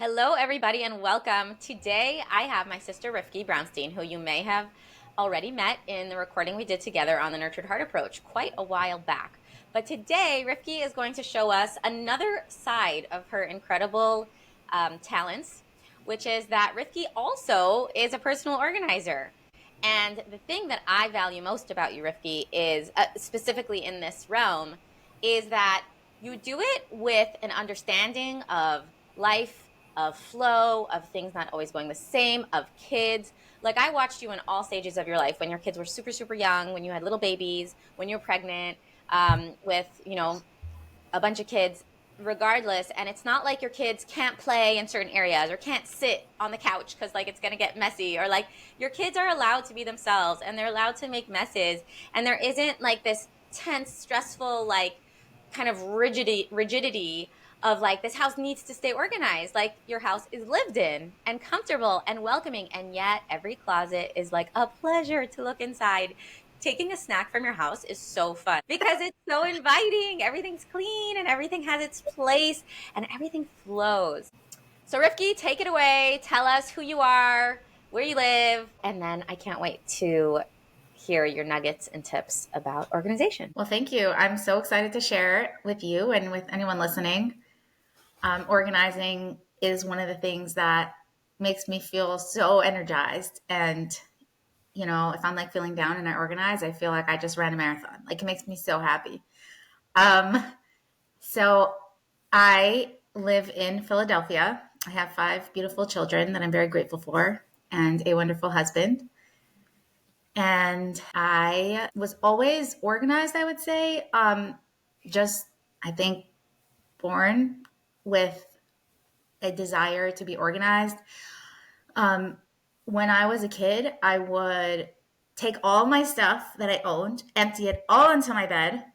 Hello, everybody, and welcome. Today, I have my sister Rivkie Brownstein, who you may have already met in the recording we did together on the Nurtured Heart approach quite a while back. But today, Rivkie is going to show us another side of her incredible talents, which is that Rivkie also is a personal organizer. And the thing that I value most about you, Rivkie, is specifically in this realm, is that you do it with an understanding of life, of flow, of things not always going the same, of kids. Like I watched you in all stages of your life when your kids were super, super young, when you had little babies, when you were pregnant, with, a bunch of kids, regardless. And it's not like your kids can't play in certain areas or can't sit on the couch because like it's going to get messy, or like your kids are allowed to be themselves and they're allowed to make messes. And there isn't like this tense, stressful, like kind of rigidity of like this house needs to stay organized. Like your house is lived in and comfortable and welcoming, and yet every closet is like a pleasure to look inside. Taking a snack from your house is so fun because it's so inviting. Everything's clean and everything has its place and everything flows. So Rivkie, take it away. Tell us who you are, where you live, and then I can't wait to hear your nuggets and tips about organization. Well, thank you. I'm so excited to share with you and with anyone listening. Organizing is one of the things that makes me feel so energized. And, if I'm like feeling down and I organize, I feel like I just ran a marathon. Like it makes me so happy. So I live in Philadelphia. I have 5 beautiful children that I'm very grateful for and a wonderful husband. And I was always organized, I would say. I think, born with a desire to be organized. When I was a kid, I would take all my stuff that I owned, empty it all into my bed,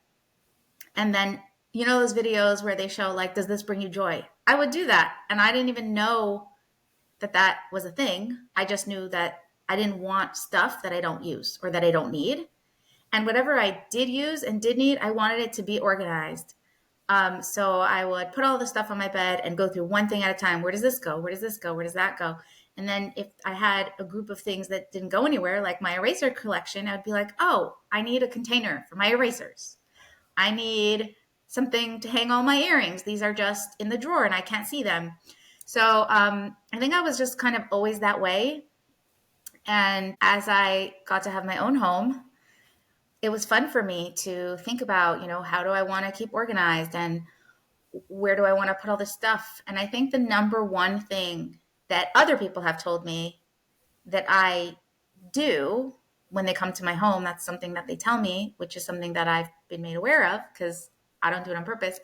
and then, those videos where they show, like, does this bring you joy? I would do that. And I didn't even know that that was a thing. I just knew that I didn't want stuff that I don't use or that I don't need. And whatever I did use and did need, I wanted it to be organized. So I would put all the stuff on my bed and go through one thing at a time. Where does this go? Where does this go? Where does that go? And then if I had a group of things that didn't go anywhere, like my eraser collection, I would be like, oh, I need a container for my erasers. I need something to hang all my earrings. These are just in the drawer and I can't see them. So I think I was just kind of always that way. And as I got to have my own home, it was fun for me to think about, how do I want to keep organized and where do I want to put all this stuff? And I think the number one thing that other people have told me that I do when they come to my home, that's something that they tell me, which is something that I've been made aware of because I don't do it on purpose.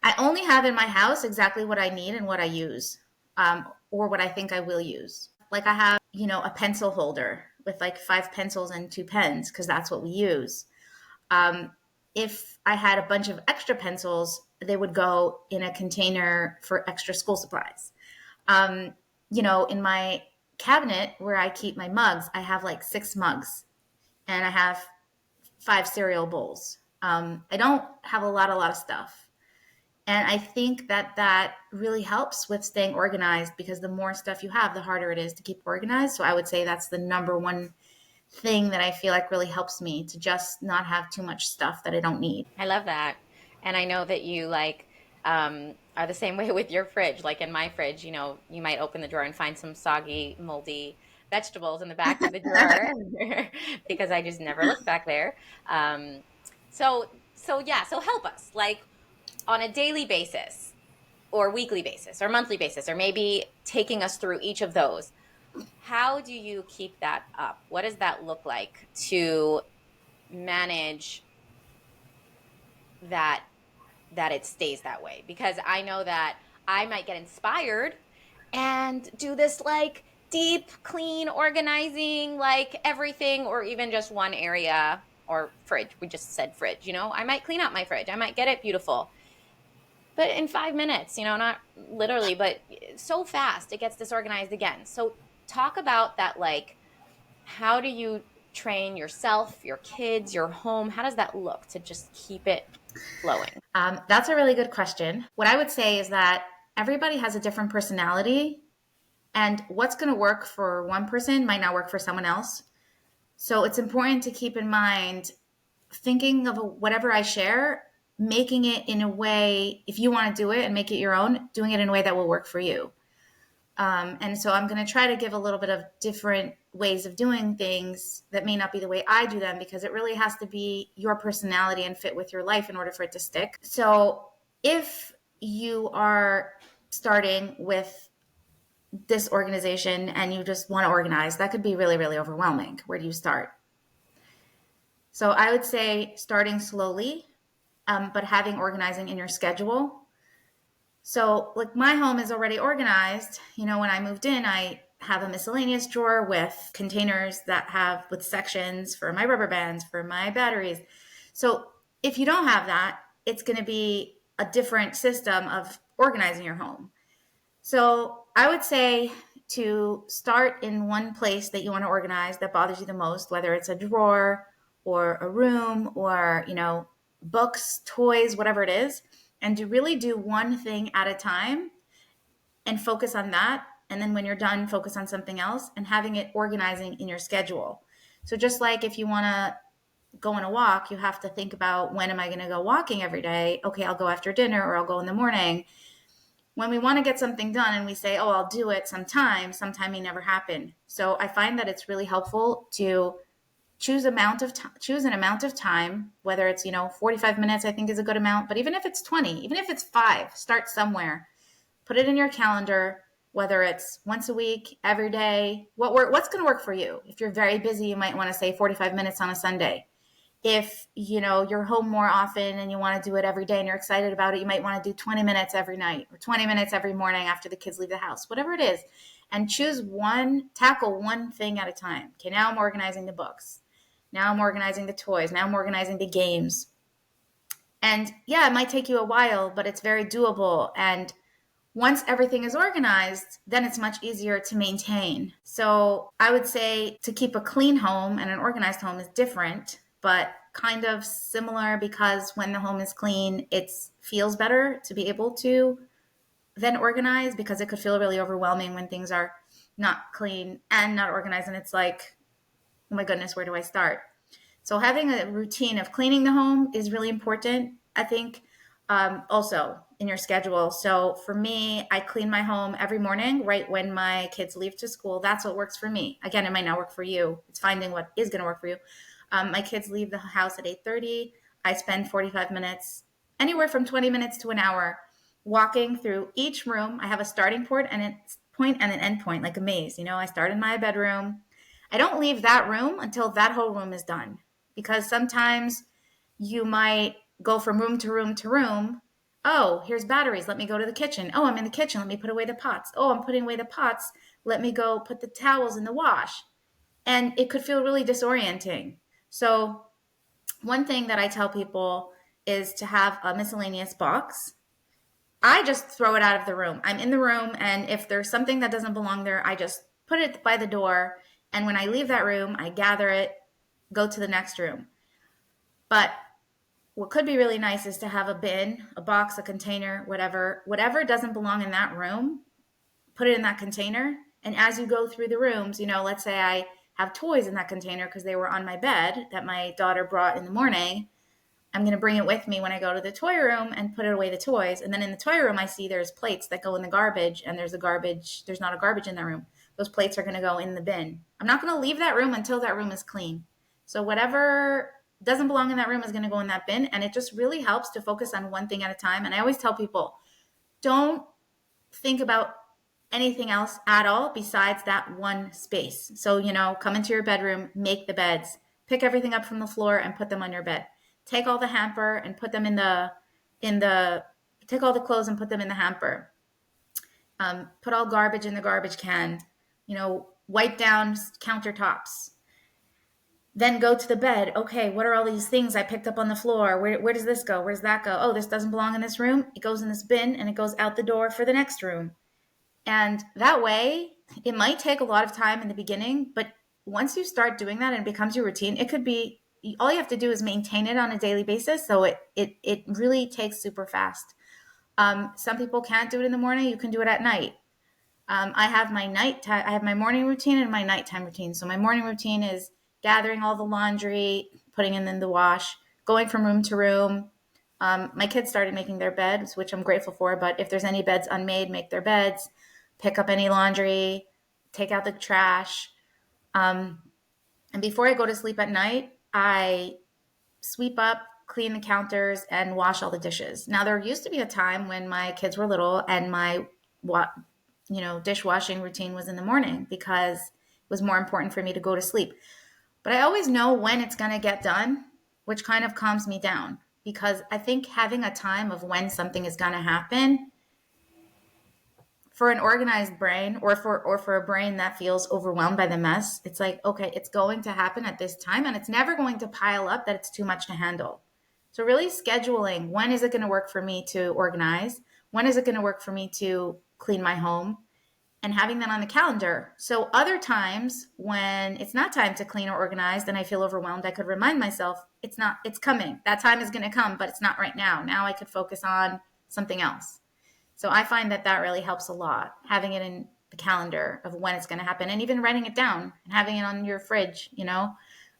I only have in my house exactly what I need and what I use, or what I think I will use. Like I have, a pencil holder with like 5 pencils and 2 pens because that's what we use. If I had a bunch of extra pencils, they would go in a container for extra school supplies. In my cabinet where I keep my mugs, I have like 6 mugs and I have 5 cereal bowls. I don't have a lot of stuff. And I think that really helps with staying organized because the more stuff you have, the harder it is to keep organized. So I would say that's the number one thing that I feel like really helps me to just not have too much stuff that I don't need. I love that. And I know that you are the same way with your fridge. Like in my fridge, you might open the drawer and find some soggy, moldy vegetables in the back of the drawer because I just never look back there. Um, so help us like on a daily basis or weekly basis or monthly basis, or maybe taking us through each of those. How do you keep that up? What does that look like to manage that it stays that way? Because I know that I might get inspired and do this like deep clean organizing, like everything, or even just one area or fridge. We just said fridge, I might clean out my fridge. I might get it beautiful. But in 5 minutes, not literally, but so fast it gets disorganized again. So talk about that, like, how do you train yourself, your kids, your home? How does that look to just keep it flowing? That's a really good question. What I would say is that everybody has a different personality, and what's going to work for one person might not work for someone else. So it's important to keep in mind, thinking of whatever I share, making it in a way, if you want to do it and make it your own, doing it in a way that will work for you. And so I'm going to try to give a little bit of different ways of doing things that may not be the way I do them, because it really has to be your personality and fit with your life in order for it to stick. So if you are starting with this organization and you just want to organize, that could be really, really overwhelming. Where do you start? So I would say starting slowly, but having organizing in your schedule. So, like, my home is already organized. You know, when I moved in, I have a miscellaneous drawer with containers that have with sections for my rubber bands, for my batteries. So, if you don't have that, it's going to be a different system of organizing your home. So, I would say to start in one place that you want to organize that bothers you the most, whether it's a drawer or a room or, books, toys, whatever it is, and to really do one thing at a time and focus on that. And then when you're done, focus on something else and having it organizing in your schedule. So just like if you want to go on a walk, you have to think about, when am I going to go walking every day? Okay, I'll go after dinner or I'll go in the morning. When we want to get something done and we say, oh, I'll do it sometime may never happen. So I find that it's really helpful to choose an amount of time, whether it's 45 minutes, I think is a good amount, but even if it's 20, even if it's 5, start somewhere. Put it in your calendar, whether it's once a week, every day. What's going to work for you? If you're very busy, you might want to say 45 minutes on a Sunday. If you're home more often and you want to do it every day and you're excited about it, you might want to do 20 minutes every night or 20 minutes every morning after the kids leave the house, whatever it is. And tackle one thing at a time. Okay, now I'm organizing the books. Now I'm organizing the toys. Now I'm organizing the games. And yeah, it might take you a while, but it's very doable. And once everything is organized, then it's much easier to maintain. So I would say to keep a clean home and an organized home is different, but kind of similar, because when the home is clean, it feels better to be able to then organize, because it could feel really overwhelming when things are not clean and not organized. And it's like, oh my goodness, where do I start? So having a routine of cleaning the home is really important, I think, also in your schedule. So for me, I clean my home every morning right when my kids leave to school. That's what works for me. Again, it might not work for you. It's finding what is going to work for you. My kids leave the house at 8:30. I spend 45 minutes, anywhere from 20 minutes to an hour, walking through each room. I have a starting point and an end point, like a maze. I start in my bedroom. I don't leave that room until that whole room is done, because sometimes you might go from room to room to room. Oh, here's batteries. Let me go to the kitchen. Oh, I'm in the kitchen. Let me put away the pots. Oh, I'm putting away the pots. Let me go put the towels in the wash. And it could feel really disorienting. So one thing that I tell people is to have a miscellaneous box. I just throw it out of the room. I'm in the room, and if there's something that doesn't belong there, I just put it by the door. And when I leave that room, I gather it, go to the next room. But what could be really nice is to have a bin, a box, a container, whatever doesn't belong in that room, put it in that container. And as you go through the rooms, let's say I have toys in that container because they were on my bed that my daughter brought in the morning. I'm going to bring it with me when I go to the toy room and put away the toys. And then in the toy room, I see there's plates that go in the garbage, and there's not a garbage in that room. Those plates are going to go in the bin. I'm not going to leave that room until that room is clean. So whatever doesn't belong in that room is going to go in that bin. And it just really helps to focus on one thing at a time. And I always tell people, don't think about anything else at all besides that one space. So, come into your bedroom, make the beds, pick everything up from the floor and put them on your bed. Take all the hamper and put them take all the clothes and put them in the hamper. Put all garbage in the garbage can, wipe down countertops. Then go to the bed. Okay, what are all these things I picked up on the floor? Where does this go? Where does that go? Oh, this doesn't belong in this room. It goes in this bin and it goes out the door for the next room. And that way, it might take a lot of time in the beginning, but once you start doing that and it becomes your routine, it could be, all you have to do is maintain it on a daily basis. So it really takes super fast. Some people can't do it in the morning. You can do it at night. I have my nighttime. I have my morning routine and my nighttime routine. So my morning routine is gathering all the laundry, putting it in the wash, going from room to room. My kids started making their beds, which I'm grateful for. But if there's any beds unmade, make their beds, pick up any laundry, take out the trash. Um, and before I go to sleep at night, I sweep up, clean the counters, and wash all the dishes. Now, there used to be a time when my kids were little and my dishwashing routine was in the morning because it was more important for me to go to sleep. But I always know when it's going to get done, which kind of calms me down because I think having a time of when something is going to happen for an organized brain or for a brain that feels overwhelmed by the mess, it's like, okay, it's going to happen at this time and it's never going to pile up that it's too much to handle. So really scheduling, when is it going to work for me to organize? When is it going to work for me to clean my home? And having that on the calendar. So other times when it's not time to clean or organize, then I feel overwhelmed. I could remind myself it's coming. That time is going to come, but it's not right now. Now I could focus on something else. So I find that that really helps a lot, having it in the calendar of when it's going to happen and even writing it down and having it on your fridge,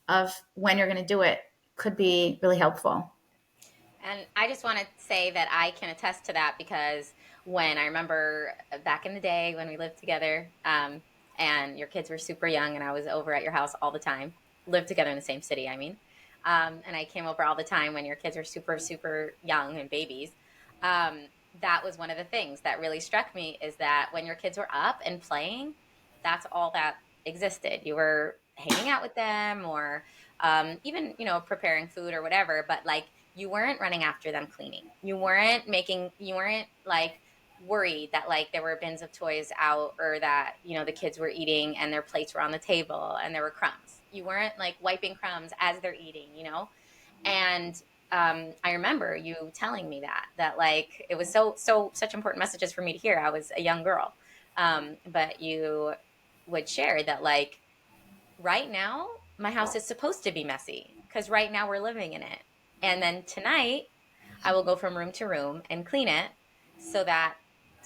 of when you're going to do it could be really helpful. And I just want to say that I can attest to that because when I remember back in the day when we lived together, and your kids were super young, and I was over at your house all the time, lived together in the same city, I mean, and I came over all the time when your kids were super, super young and babies. That was one of the things that really struck me is that when your kids were up and playing, that's all that existed. You were hanging out with them or even, preparing food or whatever, but like you weren't running after them cleaning. You weren't like worried that like there were bins of toys out or that, the kids were eating and their plates were on the table and there were crumbs. You weren't like wiping crumbs as they're eating. And I remember you telling me that like it was such important messages for me to hear. I was a young girl. But you would share that like right now my house is supposed to be messy because right now we're living in it. And then tonight I will go from room to room and clean it so that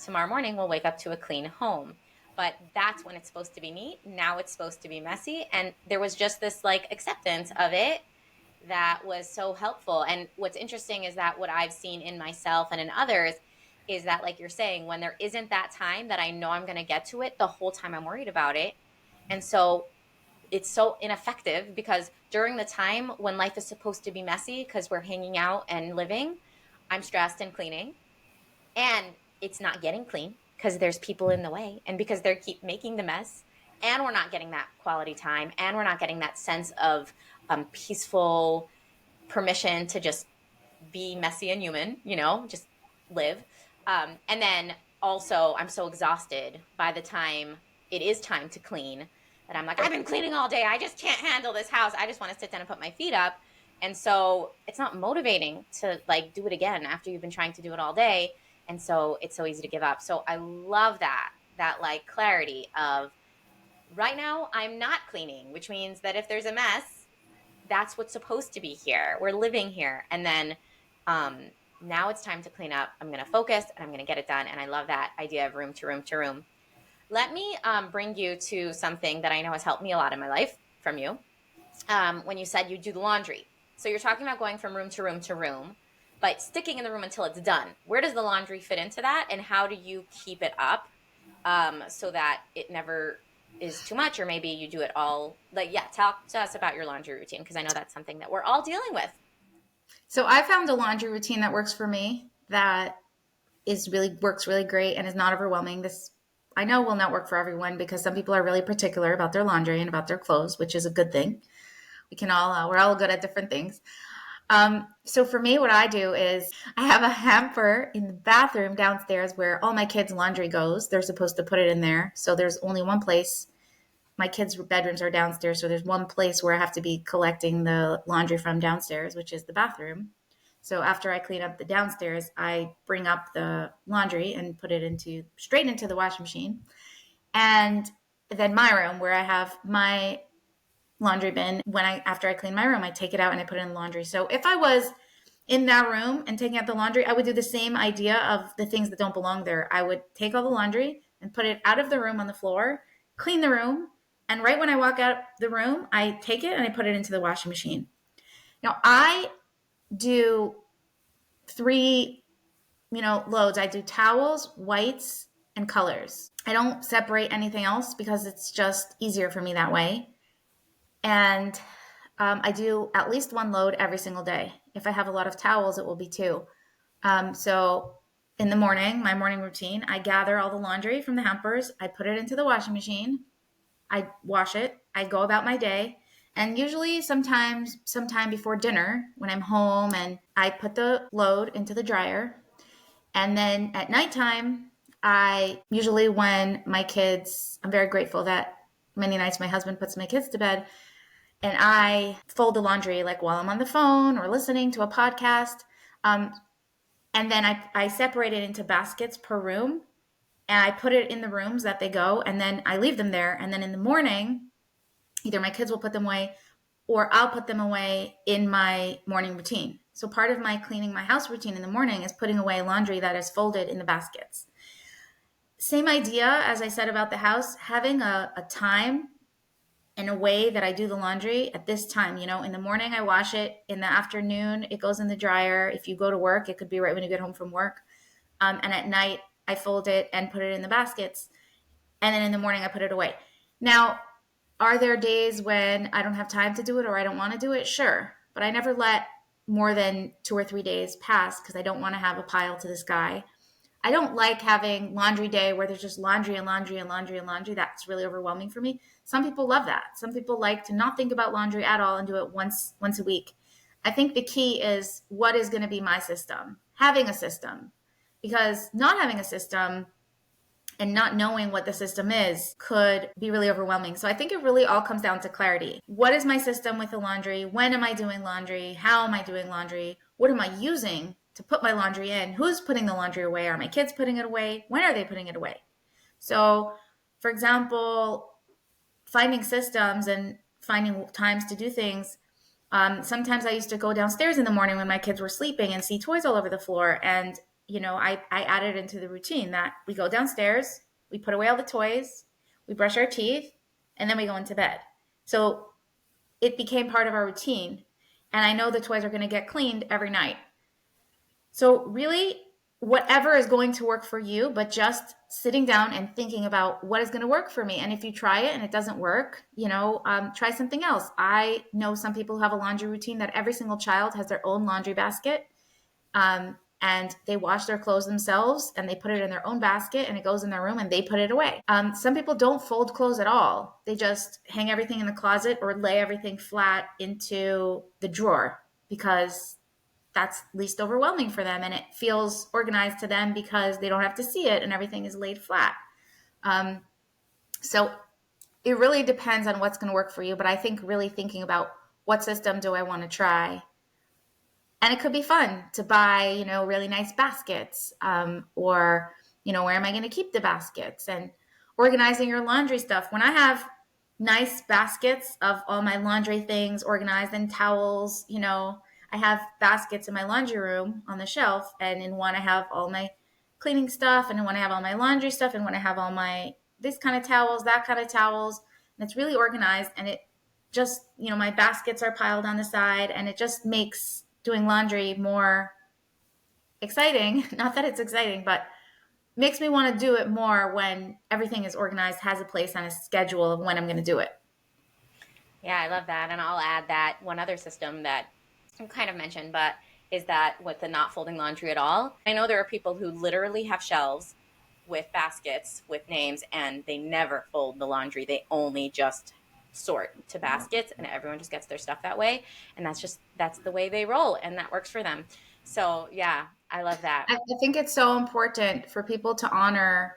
tomorrow morning we'll wake up to a clean home. But that's when it's supposed to be neat. Now it's supposed to be messy. And there was just this like acceptance of it that was so helpful. And what's interesting is that what I've seen in myself and in others is that, like you're saying, when there isn't that time that I know I'm going to get to it, the whole time I'm worried about it. And so it's so ineffective because during the time when life is supposed to be messy because we're hanging out and living, I'm stressed and cleaning, and it's not getting clean because there's people in the way and because they keep making the mess, and we're not getting that quality time, and we're not getting that sense of peaceful permission to just be messy and human, just live. And then also, I'm so exhausted by the time it is time to clean that I'm like, I've been cleaning all day. I just can't handle this house. I just want to sit down and put my feet up. And so it's not motivating to like do it again after you've been trying to do it all day. And so it's so easy to give up. So I love that like clarity of right now I'm not cleaning, which means that if there's a mess, that's what's supposed to be here. We're living here. And then um, now it's time to clean up. I'm going to focus and I'm going to get it done. And I love that idea of room to room to room. Let me bring you to something that I know has helped me a lot in my life from you. When you said you do the laundry. So you're talking about going from room to room to room, but sticking in the room until it's done. Where does the laundry fit into that? And how do you keep it up so that it never is too much, or maybe you do it all like, yeah, talk to us about your laundry routine because I know that's something that we're all dealing with. So I found a laundry routine that works for me that is really works really great and is not overwhelming. This I know will not work for everyone because some people are really particular about their laundry and about their clothes, which is a good thing. We're all good at different things. So for me, what I do is I have a hamper in the bathroom downstairs where all my kids' laundry goes. They're supposed to put it in there. So there's only one place. My kids' bedrooms are downstairs. So there's one place where I have to be collecting the laundry from downstairs, which is the bathroom. So after I clean up the downstairs, I bring up the laundry and put it straight into the washing machine. And then my room where I have my laundry bin, after I clean my room, I take it out and I put it in the laundry. So if I was in that room and taking out the laundry, I would do the same idea of the things that don't belong there. I would take all the laundry and put it out of the room on the floor, clean the room, and right when I walk out the room, I take it and I put it into the washing machine. Now, I do three, loads. I do towels, whites, and colors. I don't separate anything else because it's just easier for me that way. And I do at least one load every single day. If I have a lot of towels, it will be two. So in the morning, my morning routine, I gather all the laundry from the hampers. I put it into the washing machine. I wash it. I go about my day. And usually sometime before dinner when I'm home, and I put the load into the dryer. And then at nighttime, I'm very grateful that many nights my husband puts my kids to bed, and I fold the laundry like while I'm on the phone or listening to a podcast. Um, and then I separate it into baskets per room, and I put it in the rooms that they go, and then I leave them there. And then in the morning, either my kids will put them away or I'll put them away in my morning routine. So part of my cleaning my house routine in the morning is putting away laundry that is folded in the baskets. Same idea as I said about the house, having a time and a way that I do the laundry at this time. In the morning I wash it. In the afternoon, it goes in the dryer. If you go to work, it could be right when you get home from work. And at night, I fold it and put it in the baskets. And then in the morning, I put it away. Now, are there days when I don't have time to do it or I don't want to do it? Sure. But I never let more than 2 or 3 days pass because I don't want to have a pile to the sky. I don't like having laundry day where there's just laundry and laundry and laundry and laundry. That's really overwhelming for me. Some people love that. Some people like to not think about laundry at all and do it once a week. I think the key is what is going to be my system, having a system, because not having a system and not knowing what the system is could be really overwhelming. So I think it really all comes down to clarity. What is my system with the laundry? When am I doing laundry? How am I doing laundry? What am I using to put my laundry in? Who's putting the laundry away? Are my kids putting it away? When are they putting it away? So, for example, finding systems and finding times to do things. Sometimes I used to go downstairs in the morning when my kids were sleeping and see toys all over the floor. And, I added into the routine that we go downstairs, we put away all the toys, we brush our teeth, and then we go into bed. So it became part of our routine. And I know the toys are going to get cleaned every night. So really, whatever is going to work for you, but just sitting down and thinking about what is going to work for me. And if you try it and it doesn't work, try something else. I know some people who have a laundry routine that every single child has their own laundry basket. And they wash their clothes themselves and they put it in their own basket and it goes in their room and they put it away. Some people don't fold clothes at all. They just hang everything in the closet or lay everything flat into the drawer because that's least overwhelming for them and it feels organized to them because they don't have to see it and everything is laid flat. So it really depends on what's going to work for you. But I think really thinking about what system do I want to try? And it could be fun to buy, really nice baskets or, where am I going to keep the baskets and organizing your laundry stuff. When I have nice baskets of all my laundry things organized and towels, I have baskets in my laundry room on the shelf, and in one I have all my cleaning stuff, and in one I have all my laundry stuff, and when I have all my this kind of towels, that kind of towels, and it's really organized, and it just, my baskets are piled on the side, and it just makes doing laundry more exciting. Not that it's exciting, but makes me want to do it more when everything is organized, has a place on a schedule of when I'm going to do it. Yeah, I love that. And I'll add that one other system that you kind of mentioned, but is that with the not folding laundry at all. I know there are people who literally have shelves with baskets with names and they never fold the laundry. They only just sort to baskets and everyone just gets their stuff that way. And that's the way they roll and that works for them. So yeah, I love that. I think it's so important for people to honor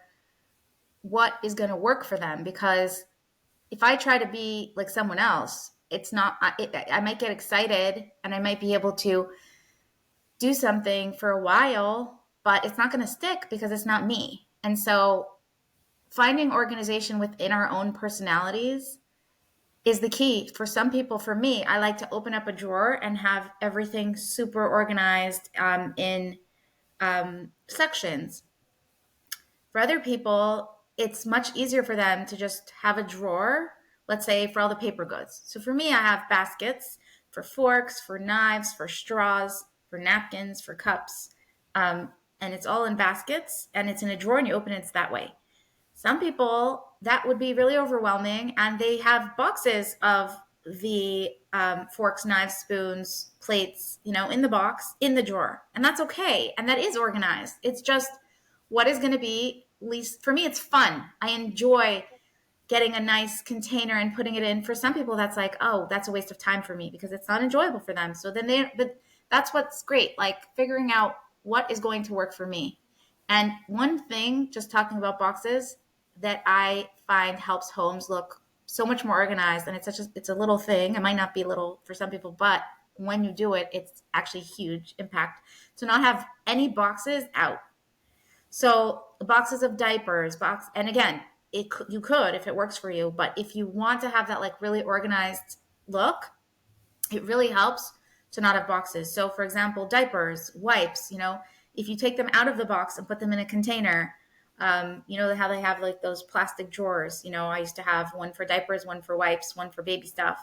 what is going to work for them, because if I try to be like someone else, it's not, I might get excited and I might be able to do something for a while, but it's not going to stick because it's not me. And so finding organization within our own personalities is the key. For some people, for me, I like to open up a drawer and have everything super organized in sections. For other people, it's much easier for them to just have a drawer, let's say for all the paper goods. So for me, I have baskets for forks, for knives, for straws, for napkins, for cups. And it's all in baskets and it's in a drawer and you open it, it's that way. Some people, that would be really overwhelming, and they have boxes of the forks, knives, spoons, plates, in the box, in the drawer. And that's okay. And that is organized. It's just what is going to be, at least for me, it's fun. I enjoy getting a nice container and putting it in. For some people, that's like, oh, that's a waste of time for me because it's not enjoyable for them. So then but that's what's great, like figuring out what is going to work for me. And one thing, just talking about boxes, that I find helps homes look so much more organized, and it's a little thing. It might not be little for some people, but when you do it, it's actually huge impact to not have any boxes out. So boxes of diapers, and again, you could if it works for you, but if you want to have that like really organized look, it really helps to not have boxes. So for example, diapers, wipes, if you take them out of the box and put them in a container, how they have like those plastic drawers. I used to have one for diapers, one for wipes, one for baby stuff.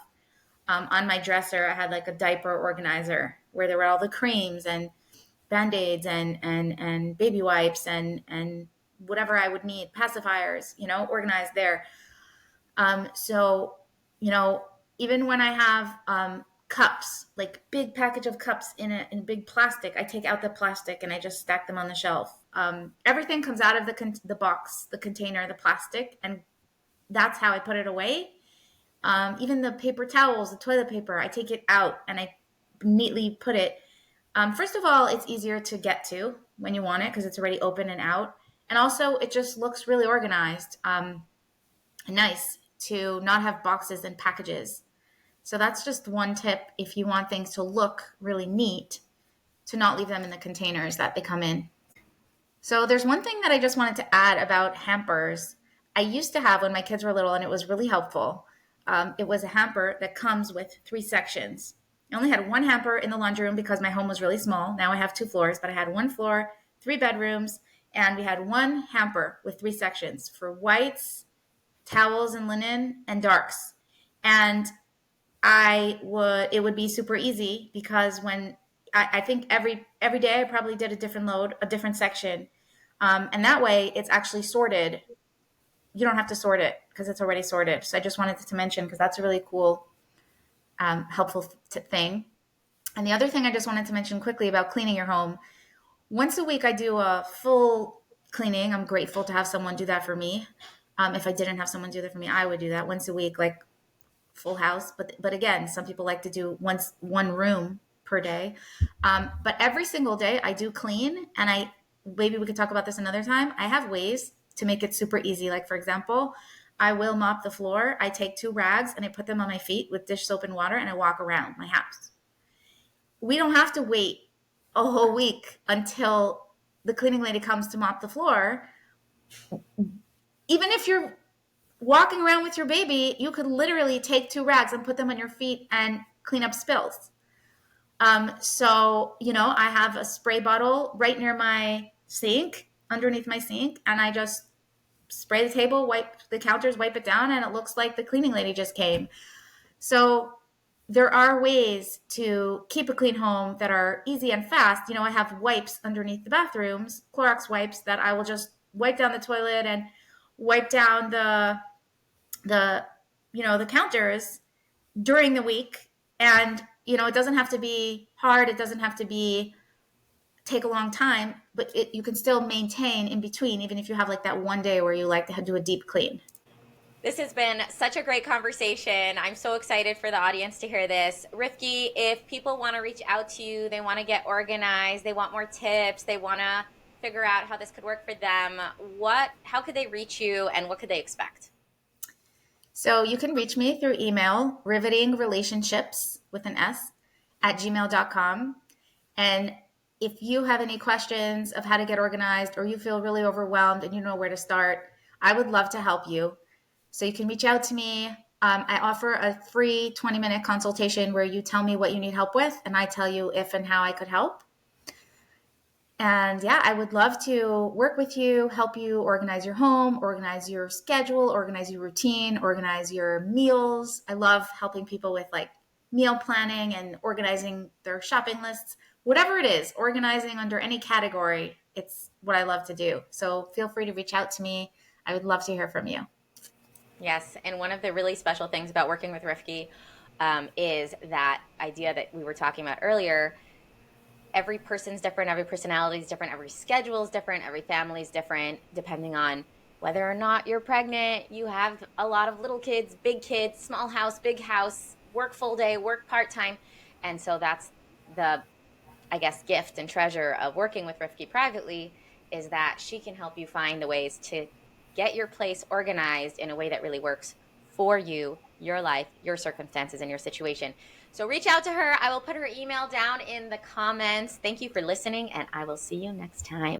On my dresser, I had like a diaper organizer where there were all the creams and band-aids and baby wipes and whatever I would need, pacifiers, organized there. So, you know, even when I have cups, like big package of cups in big plastic, I take out the plastic and I just stack them on the shelf. Everything comes out of the box, the container, the plastic, and that's how I put it away. Even the paper towels, the toilet paper, I take it out and I neatly put it. First of all, it's easier to get to when you want it because it's already open and out. And also, it just looks really organized and nice to not have boxes and packages. So that's just one tip if you want things to look really neat, to not leave them in the containers that they come in. So there's one thing that I just wanted to add about hampers. I used to have when my kids were little, and it was really helpful. It was a hamper that comes with 3 sections. I only had one hamper in the laundry room because my home was really small. Now I have 2 floors, but I had one floor, 3 bedrooms, and we had one hamper with 3 sections for whites, towels and linen, and darks. And it would be super easy because when I think every day I probably did a different load, a different section. And that way it's actually sorted. You don't have to sort it because it's already sorted. So I just wanted to mention because that's a really cool, helpful thing. And the other thing I just wanted to mention quickly about cleaning your home. Once a week, I do a full cleaning. I'm grateful to have someone do that for me. If I didn't have someone do that for me, I would do that once a week, like full house. But again, some people like to do one room per day. But every single day I do clean, and maybe we could talk about this another time. I have ways to make it super easy. Like for example, I will mop the floor. I take 2 rags and I put them on my feet with dish soap and water, and I walk around my house. We don't have to wait a whole week until the cleaning lady comes to mop the floor. Even if you're walking around with your baby, you could literally take 2 rags and put them on your feet and clean up spills. So, I have a spray bottle right near my sink, underneath my sink, and I just spray the table, wipe the counters, wipe it down, and it looks like the cleaning lady just came. So there are ways to keep a clean home that are easy and fast. I have wipes underneath the bathrooms, Clorox wipes that I will just wipe down the toilet and wipe down the counters during the week. And it doesn't have to be hard, it doesn't have to be take a long time, but you can still maintain in between, even if you have like that one day where you like to do a deep clean. This has been such a great conversation. I'm so excited for the audience to hear this. Rivkie, if people want to reach out to you, they want to get organized, they want more tips, they want to figure out how this could work for them, how could they reach you and what could they expect? So you can reach me through email, RivetingRelationships with an S @gmail.com. And if you have any questions of how to get organized, or you feel really overwhelmed and you know where to start, I would love to help you. So you can reach out to me. I offer a free 20-minute consultation where you tell me what you need help with, and I tell you if and how I could help. And yeah, I would love to work with you, help you organize your home, organize your schedule, organize your routine, organize your meals. I love helping people with like meal planning and organizing their shopping lists. Whatever it is, organizing under any category, it's what I love to do. So feel free to reach out to me. I would love to hear from you. Yes, and one of the really special things about working with Rivki is that idea that we were talking about earlier. Every person's different, every personality is different, every schedule is different, every family is different, depending on whether or not you're pregnant, you have a lot of little kids, small house, big house, work full day, work part time. And so that's the, I guess, gift and treasure of working with Rifki privately, is that she can help you find the ways to get your place organized in a way that really works for you, your life, your circumstances, and your situation. So reach out to her. I will put her email down in the comments. Thank you for listening, and I will see you next time.